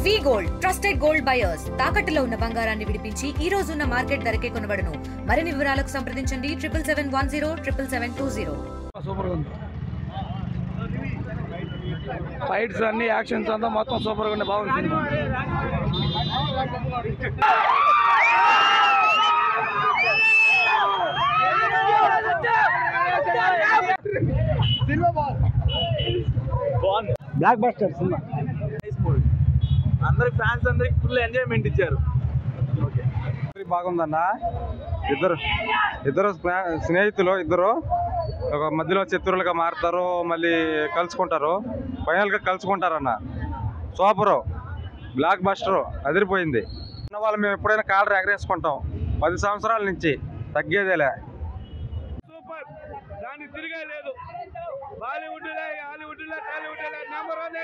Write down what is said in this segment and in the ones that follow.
వి gold trusted gold buyers తాకట్టులో ఉన్న బంగారాన్ని విడిపించి ఈ రోజు ఉన్న మార్కెట్ ధరకే కొనబడును. మరిన్ని వివరాలకు సంప్రదించండి 7771077720. సూపర్ గా ఉంది. ఫైట్స్ అన్ని యాక్షన్స్ అంతా మొత్తం సూపర్ గా ఉంది. బాగుంది సినిమా. Block buster cinema. అందరి ఫ్యాన్స్ అందరికి ఫుల్ ఎంజాయ్మెంట్ ఇచ్చారు. బాగుందన్న. ఇద్దరు స్నేహితులు, ఇద్దరు ఒక మధ్యలో శత్రువులుగా మారుతారు, మళ్ళీ కలుసుకుంటారు, ఫైనల్ గా కలుసుకుంటారన్న. సూపరు, బ్లాక్ బస్టర్, అదిరిపోయింది. వాళ్ళు మేము ఎప్పుడైనా కాలర్ ఎగరేసుకుంటాం 10 సంవత్సరాల నుంచి, తగ్గేదేలే. సూపర్, దాన్ని తిరిగే లేదు. Bollywood Hollywood Tollywood number 1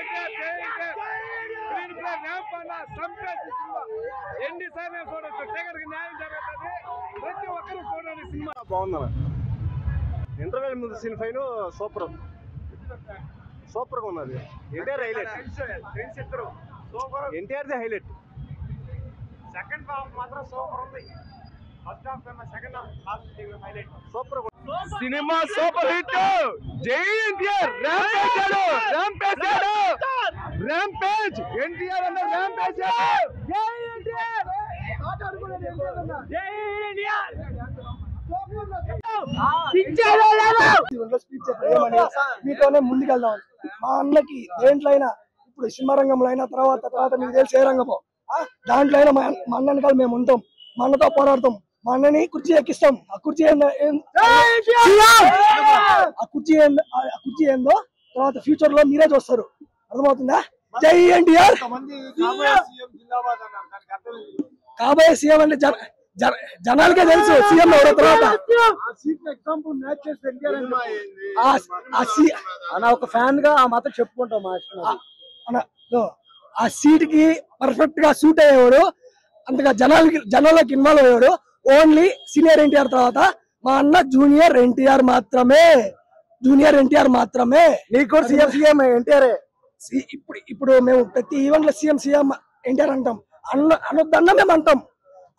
screen play ramp అన్న సంపేసి సినిమా. ఎన్నిసార్లు చూడొచ్చు, టికెట్కి న్యాయం జరుగుతుంది. ప్రతి ఒక్కరు చూడండి సినిమా. బాగుందన్న. ఇంటర్వెల్ ముందు సీన్ ఫైన్ సూపర్ గా ఉన్నది. NTR highlight. NTR the highlight. Second half మాత్రం సూపర్ ఉంది. ఫస్ట్ హాఫ్ కన్నా second half highlight. Super cinema super hit. జై ఎన్టీఆర్. ర్యాంపేజ్ ఎన్టీఆర్ అన్న ర్యాంపేజ్. జై ఎన్టీఆర్. మీతోనే ముందుకెళ్దాం. మా అన్నకి దేంట్లో అయినా, ఇప్పుడు సినిమా రంగంలో అయినా, తర్వాత మీకు తెలిసి ఏ రంగమో దాంట్లో అయినా మా అన్న వెనకాల మేము ఉంటాం. మా అన్నతో పోరాడతాం. మా అన్నని కుర్చీ ఎక్కిస్తాం. ఆ కుర్చీ ఏందో తర్వాత ఫ్యూచర్ లో మీరే చూస్తారు. అర్థమవుతుందా? జై ఎన్టీఆర్. కాబోయే సీఎం అంటే జనాలకే తెలుసు సీఎం ఎవరో. తర్వాత ఒక ఫ్యాన్ గా ఆ మాత్రం చెప్పుకుంటాం. ఆ సీట్ కి పర్ఫెక్ట్ గా సూట్ అయ్యేవాడు, అంతగా జనాలకి ఇన్వాల్వ్ అయ్యాడు. ఓన్లీ సీనియర్ ఎన్టీఆర్ తర్వాత మా అన్న జూనియర్ ఎన్టీఆర్ మాత్రమే. నీకు సీఎం ఎన్టీఆర్. ఇప్పుడు మేము ప్రతి ఈవెంట్ లో సీఎం ఎన్టీఆర్ అంటాం. అన్నొద్దన్న మేము అంటాం.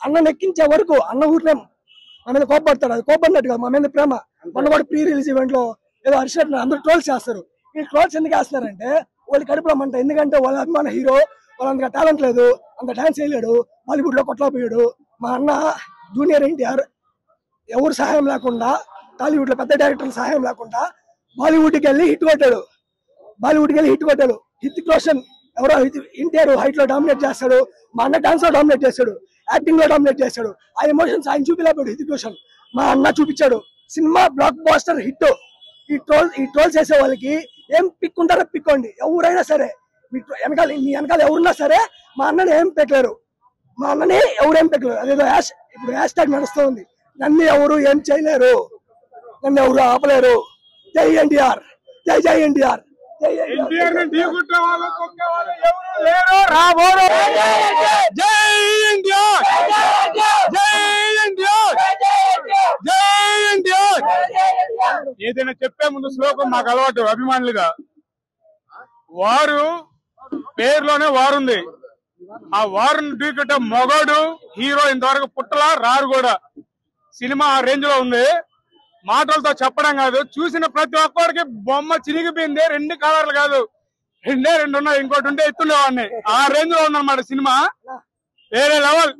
అన్న నెక్కించే వరకు అన్న ఊరినే మా మీద కోపడతాడు. అది కోపడినట్టు కాదు, మా మీద ప్రేమ. మొన్న కూడా ప్రీ రిలీజ్ ఈవెంట్ లో ఏదో అరిచినట్టు అందరూ ట్రోల్స్ చేస్తారు. ఈ ట్రోల్స్ ఎందుకు వేస్తున్నారంటే వాళ్ళు కడుపులో మంట. ఎందుకంటే వాళ్ళ అభిమాన హీరో, వాళ్ళంతగా టాలెంట్ లేదు, అంత డాన్స్ చేయలేడు, బాలీవుడ్ లో కొట్లాపోయాడు. మా అన్న జూనియర్ ఎన్టీఆర్ ఎవరు సహాయం లేకుండా, టాలీవుడ్ లో పెద్ద డైరెక్టర్ల సహాయం లేకుండా బాలీవుడ్కి వెళ్ళి హిట్ కొట్టాడు. హితిక్ రోషన్ ఎవరో ఎన్టీఆర్ హైట్ లో డామినేట్ చేస్తాడు. మా అన్న డాన్స్ లో డామినేట్ చేస్తాడు, యాక్టింగ్ లో డామినేట్ చేస్తాడు. ఆ ఎమోషన్స్ ఆయన చూపిలేపాడు హితిక్ రోషన్. మా అన్న చూపించాడు. Cinema blockbuster hit. ఈ ట్రోల్ చేసే వాళ్ళకి ఏం పిక్ ఉంటారో పిక్కోండి. ఎవరైనా సరే మీ వెనకాల ఎవరున్నా సరే మా అన్నని ఏం పెట్టలేరు. అదేదో ఇప్పుడు హ్యాష్ ట్యాగ్ నడుస్తూ ఉంది. నన్ను ఎవరు ఏం చేయలేరు, నన్ను ఎవరు ఆపలేరు. జై ఎన్టీఆర్. జై ఎన్టీఆర్. ఏదైనా చెప్పే ముందు శ్లోకం మాకు అలవాటు అభిమానులుగా. వారు పేరులోనే వారుంది. ఆ వారుని ఢీకొట్టే మొగోడు హీరో ఇంతవరకు పుట్టలా, రారు కూడా. సినిమా ఆ రేంజ్ లో ఉంది. మాటలతో చెప్పడం కాదు, చూసిన ప్రతి ఒక్కరికి బొమ్మ చిరిగిపోయింది. 2 కలర్లు కాదు, 2 ఉన్నాయి. ఇంకోటి ఉంటే ఎత్తుండేవాడిని. ఆ రేంజ్ లో ఉందన్నమాట సినిమా. వేరే లెవెల్.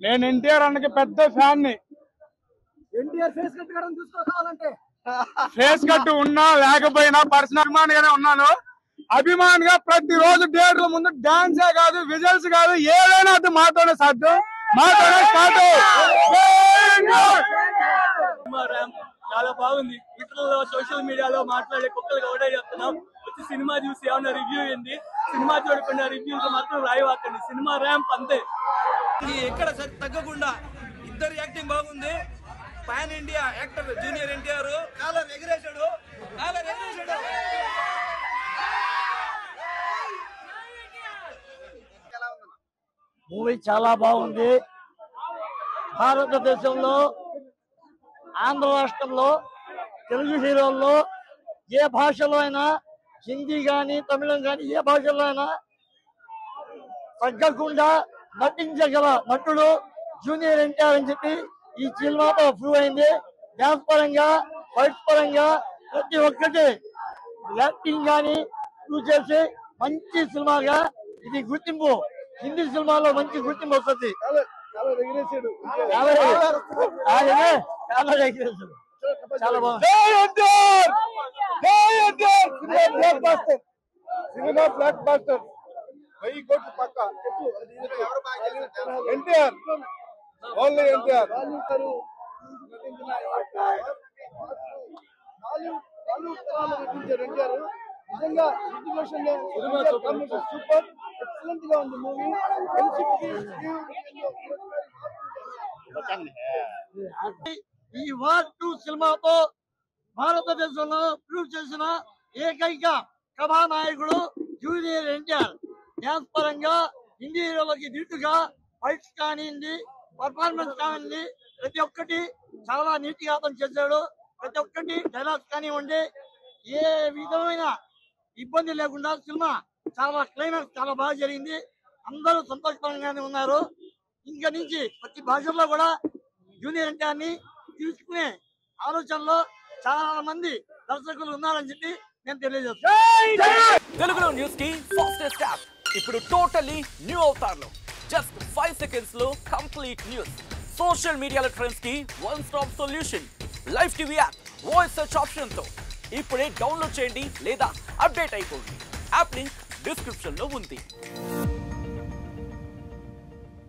నేను ఎన్టీఆర్ అన్నకి పెద్ద ఫ్యాన్ ని. ఫేస్ కట్ ఉన్నా లేకపోయినా పర్సనల్ అభిమాన్ గానే ఉన్నాను. అభిమాన్ గా ప్రతిరోజు థియేటర్ల ముందు డాన్సే కాదు, విజువల్స్ కాదు, ఏదైనా అది మాతోనే సాధ్యం, మాతోనే స్టార్ట్. చాలా బాగుంది. ఇతరులలో సోషల్ మీడియాలో మాట్లాడే కుక్కలు ఒకటే చెప్తున్నాం, వచ్చి సినిమా చూసి ఏమన్నా రివ్యూ ఏంది, సినిమా చూడకుండా రివ్యూస్ మాత్రం రాయవాకండి. సినిమా ర్యాంప్ అంతే. ఎక్కడ తగ్గకుండా ఇద్దరు యాక్టింగ్ బాగుంది. Pan India actor junior NTR collar ఎగిరేశాడు. మూవీ చాలా బాగుంది. భారతదేశంలో ఆంధ్ర రాష్ట్రంలో తెలుగు హీరోల్లో ఏ భాషలో అయినా, హిందీ కానీ తమిళం కానీ ఏ భాషలో అయినా తగ్గకుండా నటించగల నటుడు జూనియర్ ఎన్టీఆర్ అని చెప్పి ఈ సినిమాతో ప్రూవ్ అయింది. డాన్స్ పరంగా, ఫైట్స్ పరంగా ప్రతి ఒక్కటి యాక్టింగ్ కానీ ప్రూవ్ చేసి మంచి సినిమాగా ఇది గుర్తింపు, హిందీ సినిమాలో మంచి గుర్తింపు వస్తుంది. చాలా బాగుంది. సినిమా బ్లాక్ బాస్టర్ 1000 కోట్లు పక్క. ఎన్టీఆర్, ఓన్లీ ఎన్టీఆర్. నిజంగా సూపర్ ఎక్సలెంట్ గా ఉంది మూవీ. ఈ వార్ 2 సినిమాతో భారతదేశంలో ప్రూవ్ చేసిన ఏకైక కథానాయకుడు జూనియర్ ఎన్టీఆర్. డ్యాన్స్ పరంగా హిందీ హీరోలకి ధీటుగా ఫైట్స్ కానివ్వండి, పర్ఫార్మెన్స్ కానివ్వండి, ప్రతి ఒక్కటి చాలా నీట్ గా అతను చేశాడు. ప్రతి ఒక్కటి డైలాగ్స్ కానివ్వండి, ఏ విధమైన ఇబ్బంది లేకుండా సినిమా చాలా క్లైమాక్స్ చాలా బాగా జరిగింది. అందరూ సంతోషకరంగానే ఉన్నారు. ఇంకా నుంచి ప్రతి భాషల్లో కూడా జూనియర్ ఎన్టీఆర్ ని తీసుకునే ఆలోచనలో చాలా మంది దర్శకులు ఉన్నారని చెప్పి నేను తెలియజేస్తాను. తెలుగులో న్యూస్ కి ఫాస్టెస్ట్ యాప్ ఇప్పుడు టోటల్లీ న్యూ అవతార్లో జస్ట్ 5 సెకండ్స్ లో కంప్లీట్ న్యూస్. సోషల్ మీడియాలో ట్రెండ్స్ కి one stop solution. Live TV app, voice search option తో ఇప్పుడే డౌన్లోడ్ చేయండి లేదా అప్డేట్ అయిపోండి. యాప్ లింక్ డిస్క్రిప్షన్ లో ఉంది.